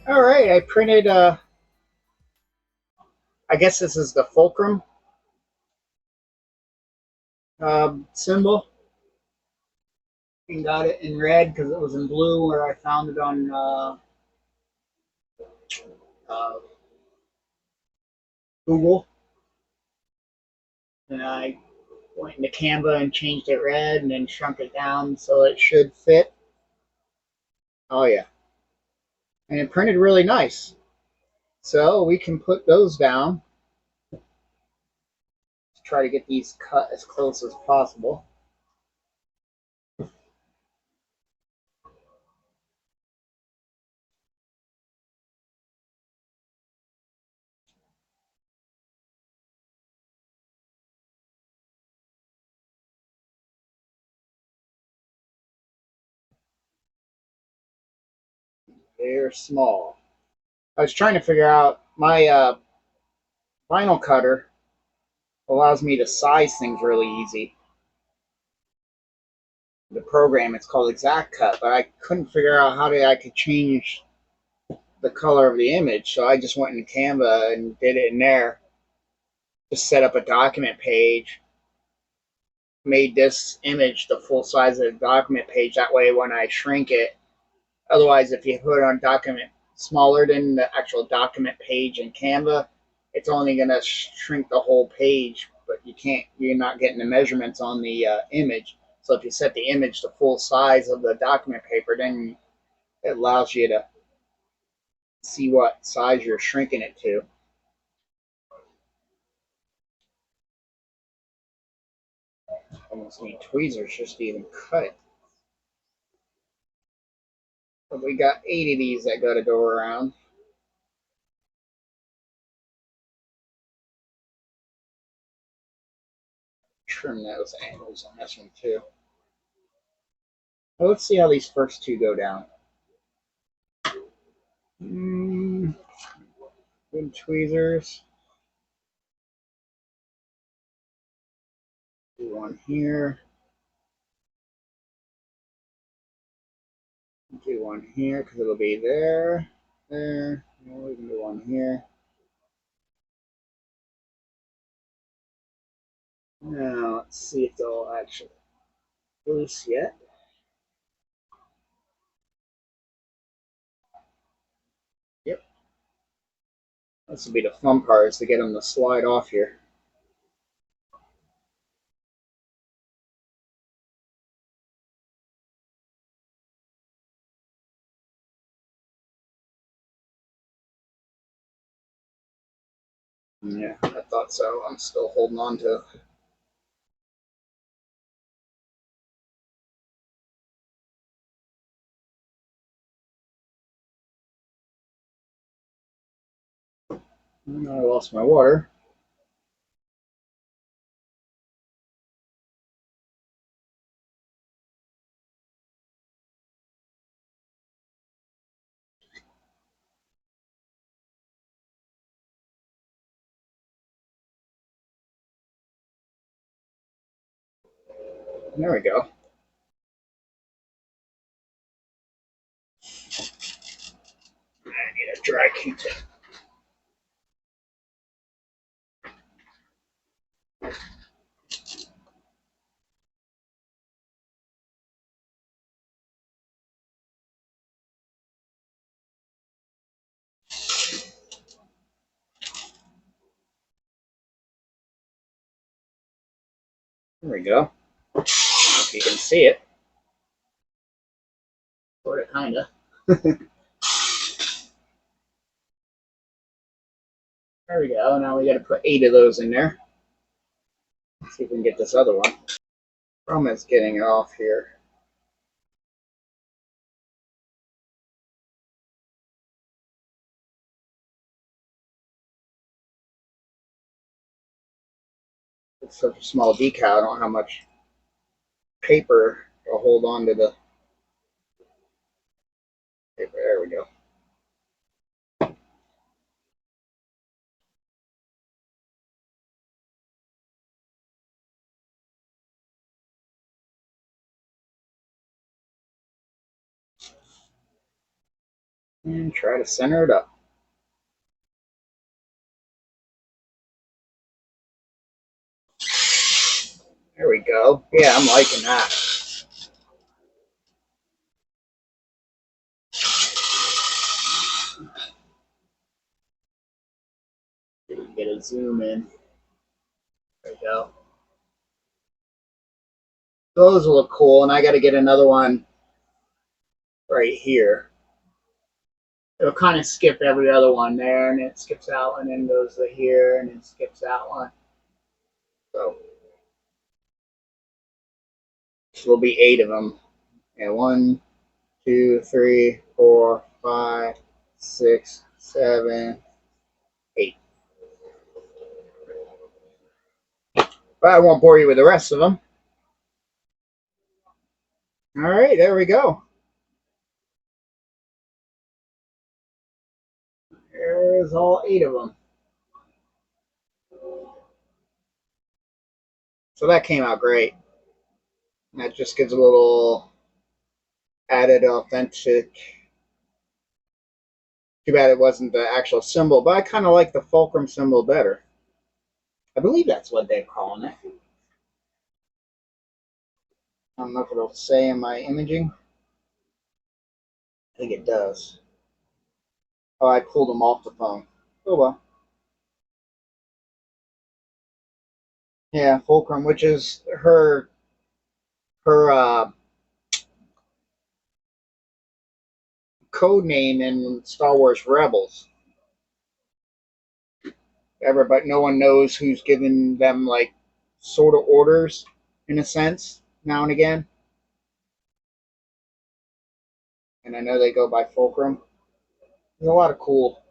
All right, I printed, I guess this is the fulcrum symbol. And got it in red because it was in blue where I found it on uh, Google. And I went into Canva and changed it red and then shrunk it down so it should fit. Oh, yeah. And it printed really nice. So we can put those down. Let's try to get these cut as close as possible. They're small. I was trying to figure out my vinyl cutter allows me to size things really easy. The program, it's called Exact Cut, but I couldn't figure out how I could change the color of the image, so I just went in Canva and did it in there. Just set up a document page, made this image the full size of the document page. That way, when I shrink it, otherwise, if you put it on document smaller than the actual document page in Canva, it's only going to shrink the whole page, but you're not getting the measurements on the image. So if you set the image to full size of the document paper, then it allows you to see what size you're shrinking it to. Almost need tweezers just to even cut it. But we got 8 of these that got to go around. Trim those angles on this one too. Well, let's see how these first two go down. Good tweezers. Do one here. Do one here because it'll be there. There. We can do one here. Now let's see if they'll actually loose yet. Yep. This will be the fun part, is to get them to slide off here. Yeah, I thought so. I'm still holding on to. I lost my water. There we go. I need a dry Q-tip. There we go. If you can see it. Sort of, kind of. There we go. Now we got to put 8 of those in there. Let's see if we can get this other one. Problem is getting it off here. It's such a small decal. I don't know how much paper will hold on to the paper. There we go. And try to center it up. There we go. Yeah, I'm liking that. Get a zoom in. There we go. Those will look cool, and I got to get another one right here. It'll kind of skip every other one there, and it skips out, and then goes to here, and then skips that one. So there'll be 8 of them. And 1, 2, 3, 4, 5, 6, 7, 8. But I won't bore you with the rest of them. All right, there we go. There's all 8 of them. So that came out great. And that just gives a little added authentic. Too bad it wasn't the actual symbol, but I kind of like the fulcrum symbol better. I believe that's what they're calling it. I don't know if it'll say in my imaging. I think it does. Oh, I pulled them off the phone. Oh well. Yeah, fulcrum, which is her code name in Star Wars Rebels. Everybody, no one knows who's giving them like sort of orders in a sense now and again. And I know they go by fulcrum. There's a lot of cool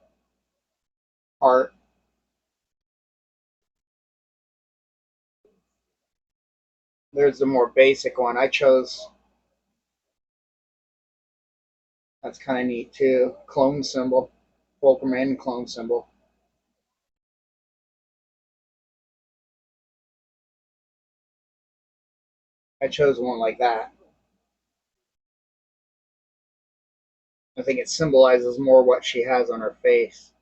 art. There's the more basic one. I chose. That's kind of neat too. Clone symbol, fulcrum and clone symbol. I chose one like that. I think it symbolizes more what she has on her face.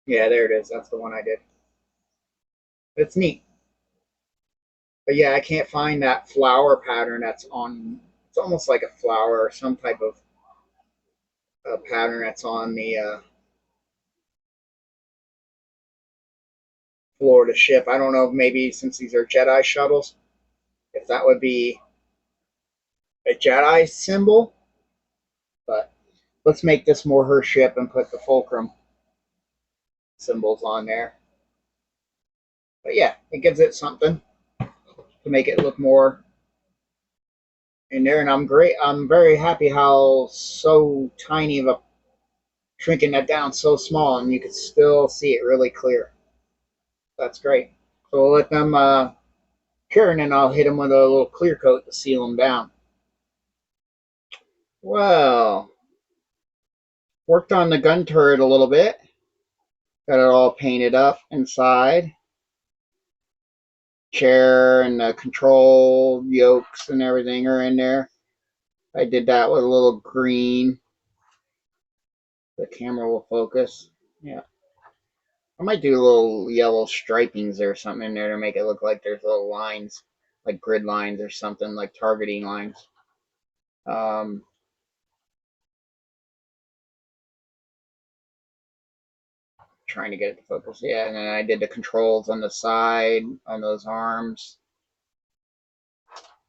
Yeah, there it is. That's the one I did. It's neat. But yeah, I can't find that flower pattern that's on. It's almost like a flower or some type of pattern that's on the floor of the ship. I don't know if maybe since these are Jedi shuttles, if that would be a Jedi symbol. But let's make this more her ship and put the fulcrum symbols on there. But yeah, it gives it something to make it look more in there. And I'm very happy how so tiny of a shrinking that down so small, and you could still see it really clear. That's great. So we'll let them cure, and then I'll hit them with a little clear coat to seal them down. Well, worked on the gun turret a little bit. Got it all painted up inside. Chair and the control yokes and everything are in there. I did that with a little green. The camera will focus. Yeah. I might do little yellow stripings or something in there to make it look like there's little lines, like grid lines or something, like targeting lines. Um, Trying to get it to focus. Yeah, and then I did the controls on the side, on those arms,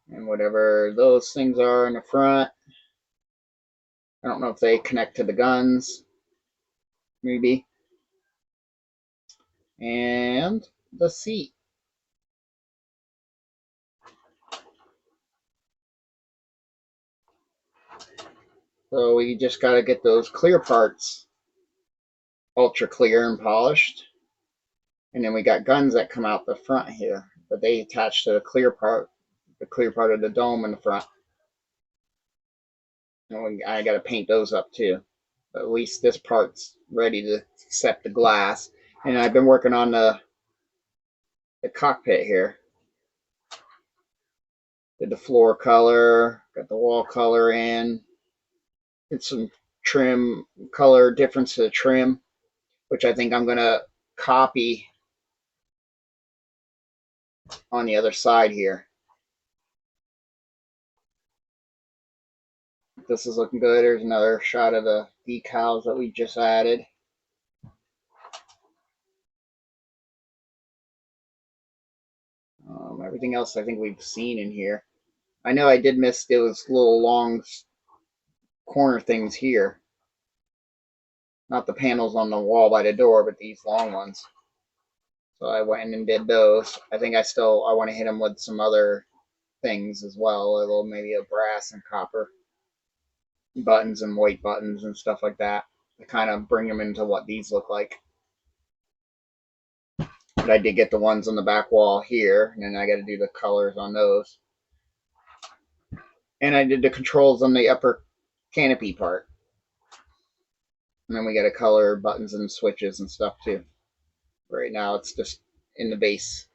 and whatever those things are in the front. I don't know if they connect to the guns, maybe. And the seat. So we just got to get those clear parts ultra clear and polished. And then we got guns that come out the front here, but they attach to the clear part of the dome in the front. And I got to paint those up too. But at least this part's ready to accept the glass. And I've been working on the cockpit here. Did the floor color, got the wall color in, did some trim color difference to the trim, which I think I'm gonna copy on the other side here. This is looking good. There's another shot of the decals that we just added. Everything else I think we've seen in here. I know I did miss those little long corner things here. Not the panels on the wall by the door, but these long ones. So I went and did those. I think I want to hit them with some other things as well. A little, maybe a brass and copper buttons and white buttons and stuff like that. To kind of bring them into what these look like. But I did get the ones on the back wall here, and then I got to do the colors on those. And I did the controls on the upper canopy part. And then we got to color buttons and switches and stuff too. Right now it's just in the base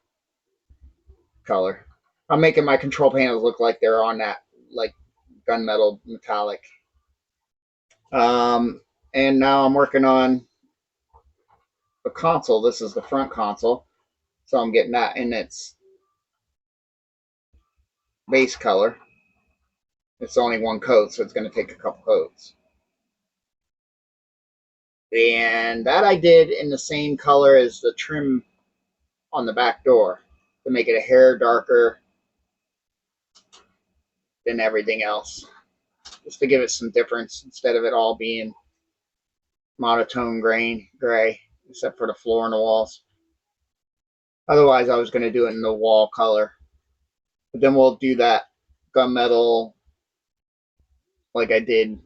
color. I'm making my control panels look like they're on that like gunmetal metallic. And now I'm working on the console. This is the front console. So I'm getting that in its base color. It's only one coat, so it's going to take a couple coats. And that I did in the same color as the trim on the back door to make it a hair darker than everything else. Just to give it some difference instead of it all being monotone gray, except for the floor and the walls. Otherwise, I was going to do it in the wall color. But then we'll do that gunmetal like I did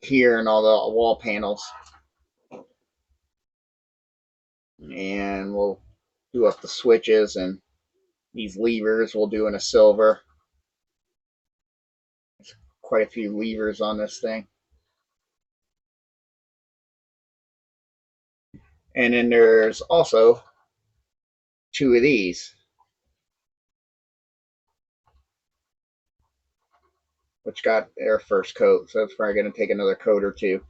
here and all the wall panels. And we'll do up the switches, and these levers we'll do in a silver. There's quite a few levers on this thing. And then there's also two of these, which got their first coat. So it's probably going to take another coat or two.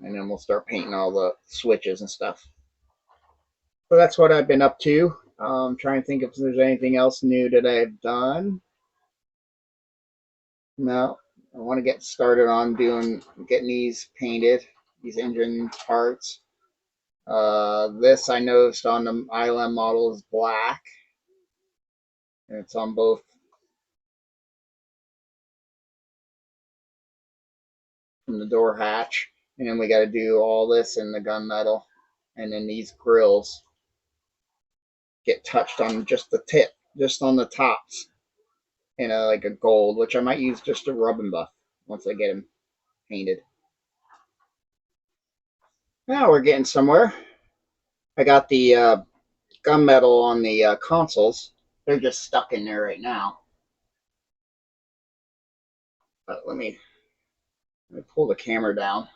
And then we'll start painting all the switches and stuff. So that's what I've been up to. Trying to think if there's anything else new that I've done. No, I want to get started on getting these painted, these engine parts. This I noticed on the ILM model is black, and it's on both from the door hatch. And then we got to do all this in the gunmetal, and then these grills get touched on just the tip, just on the tops, in like a gold, which I might use just a rub and buff once I get them painted. Now we're getting somewhere. I got the gunmetal on the consoles. They're just stuck in there right now. But let me pull the camera down.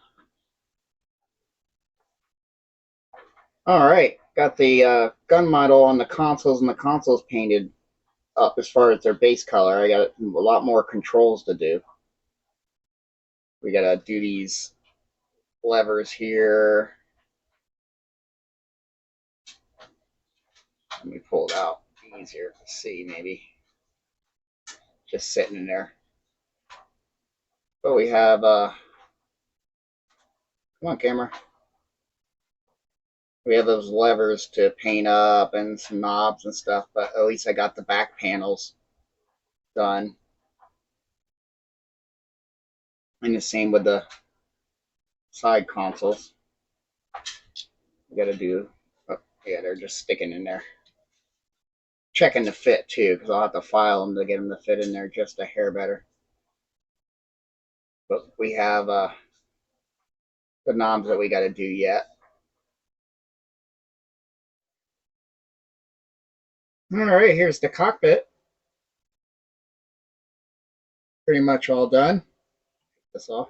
All right, got the gunmetal on the consoles, and the consoles painted up as far as their base color. I got a lot more controls to do. We got to do these levers here. Let me pull it out. Easier to see, maybe. Just sitting in there. But we have, come on, camera. We have those levers to paint up and some knobs and stuff, but at least I got the back panels done. And the same with the side consoles. We got to do, oh, yeah, they're just sticking in there. Checking the fit too, because I'll have to file them to get them to fit in there just a hair better. But we have the knobs that we got to do yet. All right, here's the cockpit. Pretty much all done. This off.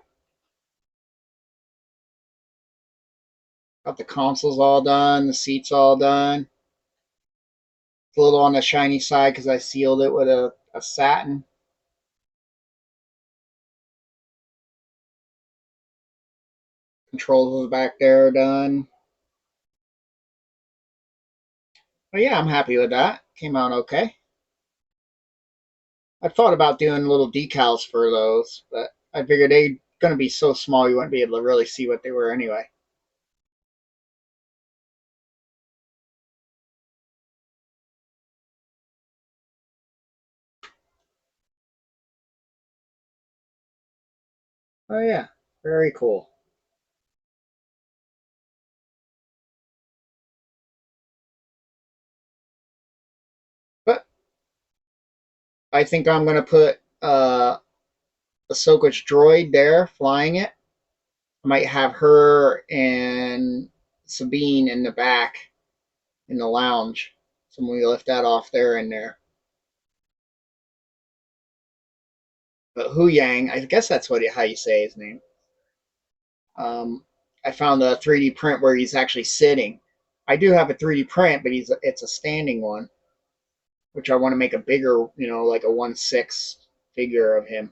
Got the consoles all done, the seats all done. It's a little on the shiny side because I sealed it with a satin. Controls back there are done. But yeah, I'm happy with that. Came out okay. I thought about doing little decals for those, but I figured they're going to be so small you wouldn't be able to really see what they were anyway. Oh yeah, very cool. But I think I'm going to put Ahsoka's droid there, flying it. I might have her and Sabine in the back in the lounge. So when we lift that off, they're in there. But Hu Yang, I guess that's how you say his name. I found a 3D print where he's actually sitting. I do have a 3D print, but it's a standing one, which I want to make a bigger, like a 1/6 figure of him.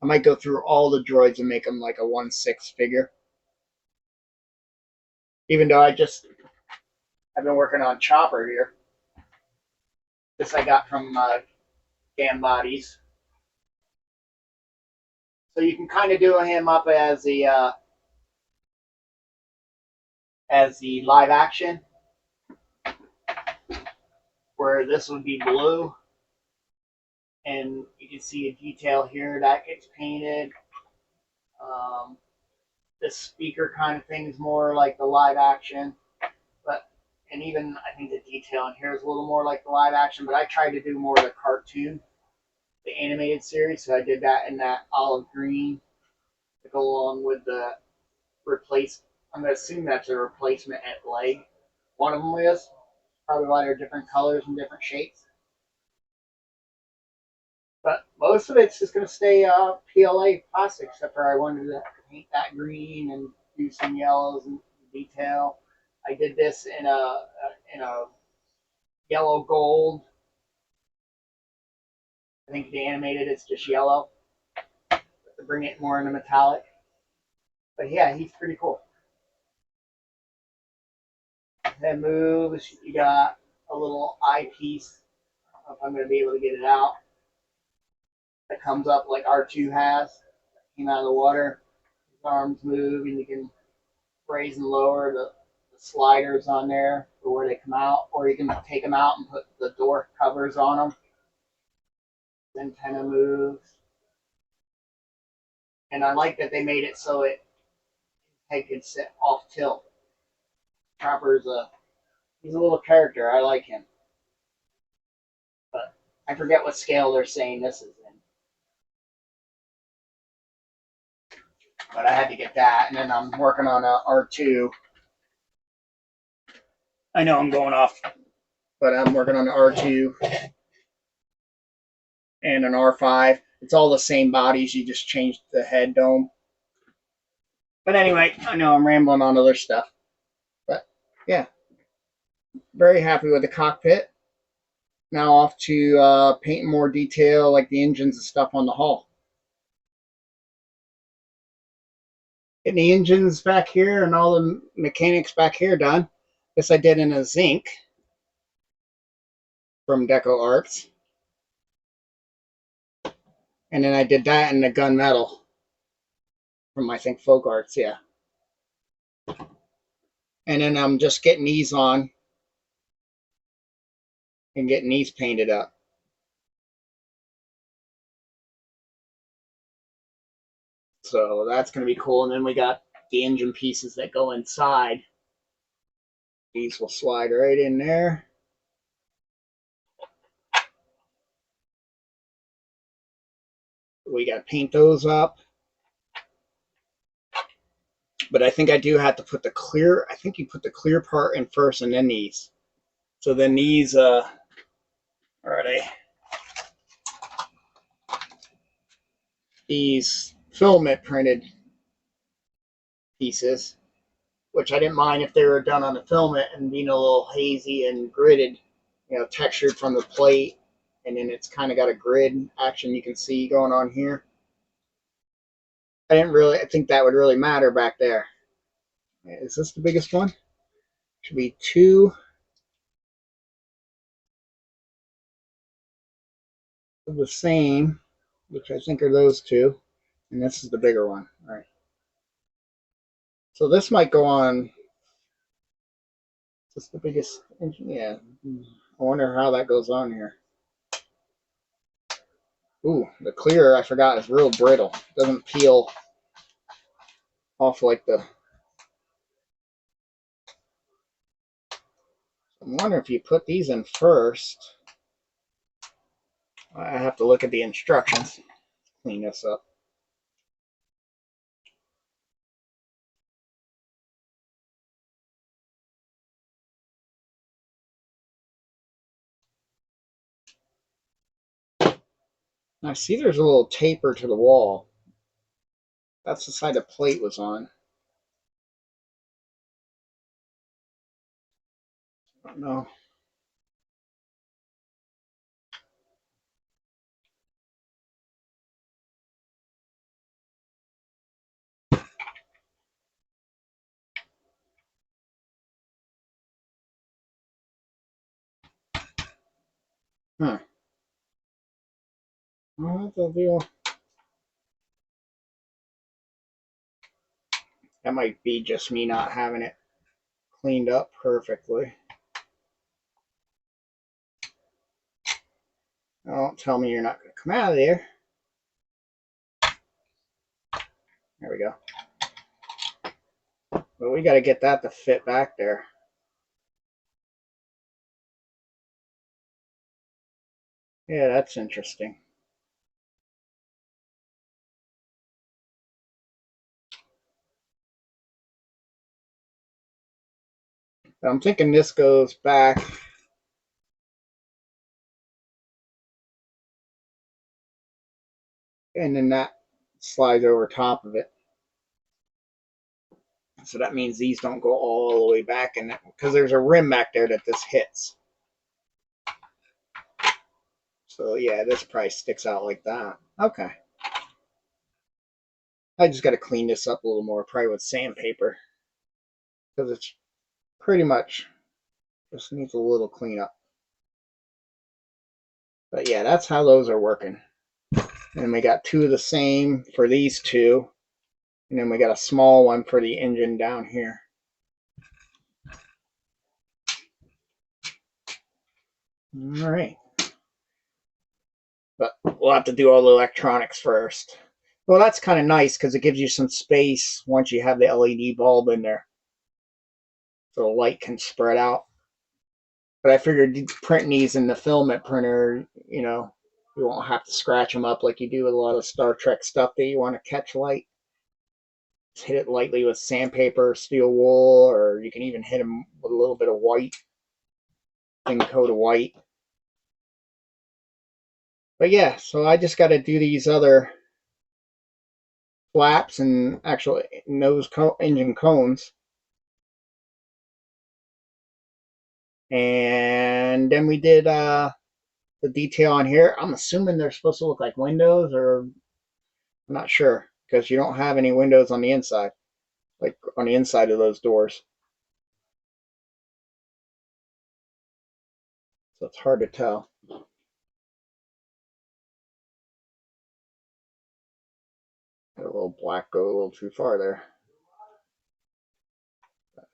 I might go through all the droids and make them like a 1/6 figure. Even though I've been working on Chopper here. This I got from Gambody's. So you can kind of do him up as the live action, where this would be blue, and you can see a detail here that gets painted. This speaker kind of thing is more like the live action, and even I think the detail in here is a little more like the live action. But I tried to do more of the cartoon, the animated series, so I did that in that olive green to go along with the replace. I'm going to assume that's a replacement at leg. One of them is. Probably why they're different colors and different shapes. But most of it's just going to stay PLA plastic, except for I wanted to paint that green and do some yellows and detail. I did this in a yellow gold. I think the animated it's just yellow, but to bring it more into metallic. But yeah, he's pretty cool. Head moves. You got a little eyepiece. I don't know if I'm going to be able to get it out. That comes up like R2 has. Came out of the water. His arms move, and you can raise and lower the sliders on there for where they come out, or you can take them out and put the door covers on them. The antenna moves. And I like that they made it so his head can sit off tilt. Chopper's he's a little character. I like him. But I forget what scale they're saying this is in. But I had to get that, and then I'm working on a R2. I know I'm going off, but I'm working on an R2 and an R5. It's all the same bodies, you just changed the head dome. But anyway, I know I'm rambling on other stuff. But yeah, very happy with the cockpit. Now off to painting more detail like the engines and stuff on the hull. Getting the engines back here and all the mechanics back here done. This I did in a zinc from Deco Arts. And then I did that in the gunmetal from, I think, Folk Arts, yeah. And then I'm just getting these on and getting these painted up. So that's going to be cool. And then we got the engine pieces that go inside. These will slide right in there. We got to paint those up. But I think I do have to put the clear, I think you put the clear part in first and then these. So then these, where are they? These filament printed pieces, which I didn't mind if they were done on the filament and being a little hazy and gridded, textured from the plate, and then it's kind of got a grid action you can see going on here. I think that would really matter back there. Is this the biggest one? Should be 2 of the same, which I think are those 2, and this is the bigger one. All right. So this might go on. Is this the biggest? Yeah. I wonder how that goes on here. Ooh, the clear, I forgot, is real brittle. It doesn't peel off like the... I'm wondering if you put these in first. I have to look at the instructions. Clean this up. I see there's a little taper to the wall. That's the side the plate was on. I don't know. Huh. Well, that's a deal. That might be just me not having it cleaned up perfectly. Don't tell me you're not going to come out of there. There we go. But we got to get that to fit back there. Yeah, that's interesting. I'm thinking this goes back. And then that slides over top of it. So that means these don't go all the way back, and because there's a rim back there that this hits. So yeah, this probably sticks out like that. Okay. I just got to clean this up a little more, probably with sandpaper, because it's pretty much just needs a little cleanup. But yeah, that's how those are working. And we got 2 of the same for these 2. And then we got a small one for the engine down here. All right. But we'll have to do all the electronics first. Well, that's kind of nice because it gives you some space once you have the LED bulb in there. So the light can spread out. But I figured printing these in the filament printer, you won't have to scratch them up like you do with a lot of Star Trek stuff that you want to catch light. Just hit it lightly with sandpaper, steel wool, or you can even hit them with a little bit of white, thin coat of white. But yeah, so I just got to do these other flaps and actual nose engine cones. And then we did the detail on here. I'm assuming they're supposed to look like windows, or I'm not sure, because you don't have any windows on the inside, like on the inside of those doors. So it's hard to tell. Got a little black go a little too far there. But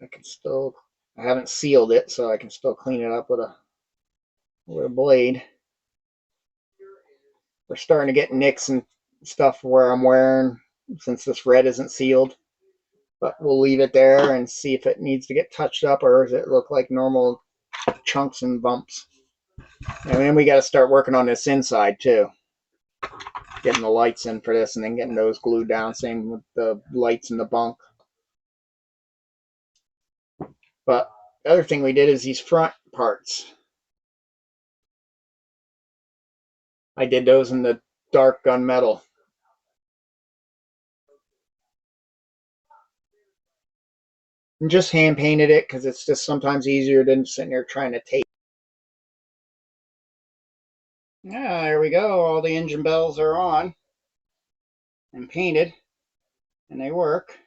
I haven't sealed it, so I can still clean it up with a blade. We're starting to get nicks and stuff where I'm wearing, since this red isn't sealed. But we'll leave it there and see if it needs to get touched up, or does it look like normal chunks and bumps. And then we got to start working on this inside too. Getting the lights in for this and then getting those glued down. Same with the lights in the bunk. But the other thing we did is these front parts. I did those in the dark gunmetal. And just hand painted it because it's just sometimes easier than sitting there trying to tape. Yeah, there we go. All the engine bells are on and painted, and they work.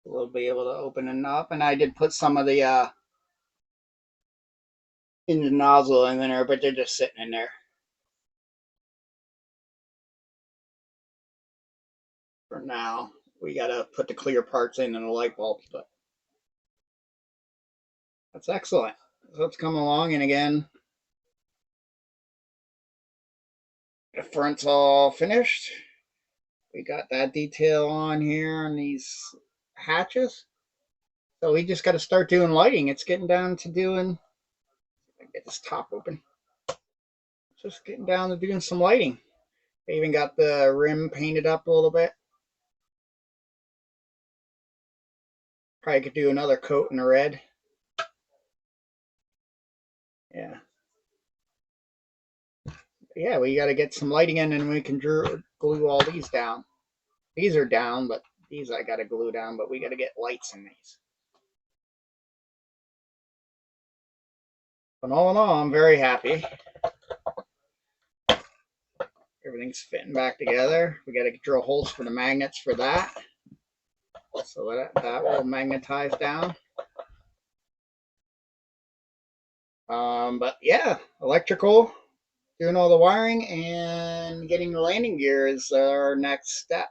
We'll be able to open it up, and I did put some of the engine nozzle in there, but they're just sitting in there for now. We gotta put the clear parts in and the light bulbs, but that's excellent. So it's coming along, and again, the front's all finished. We got that detail on here on these hatches. So we just got to start doing lighting. It's getting down to doing, get this top open. Just getting down to doing some lighting. I even got the rim painted up a little bit. Probably could do another coat in the red. Yeah. Yeah, we got to get some lighting in and we can glue all these down. These are down, but these I got to glue down, but we got to get lights in these. But all in all, I'm very happy. Everything's fitting back together. We got to drill holes for the magnets for that. So that will magnetize down. But yeah, electrical, doing all the wiring, and getting the landing gear is our next step.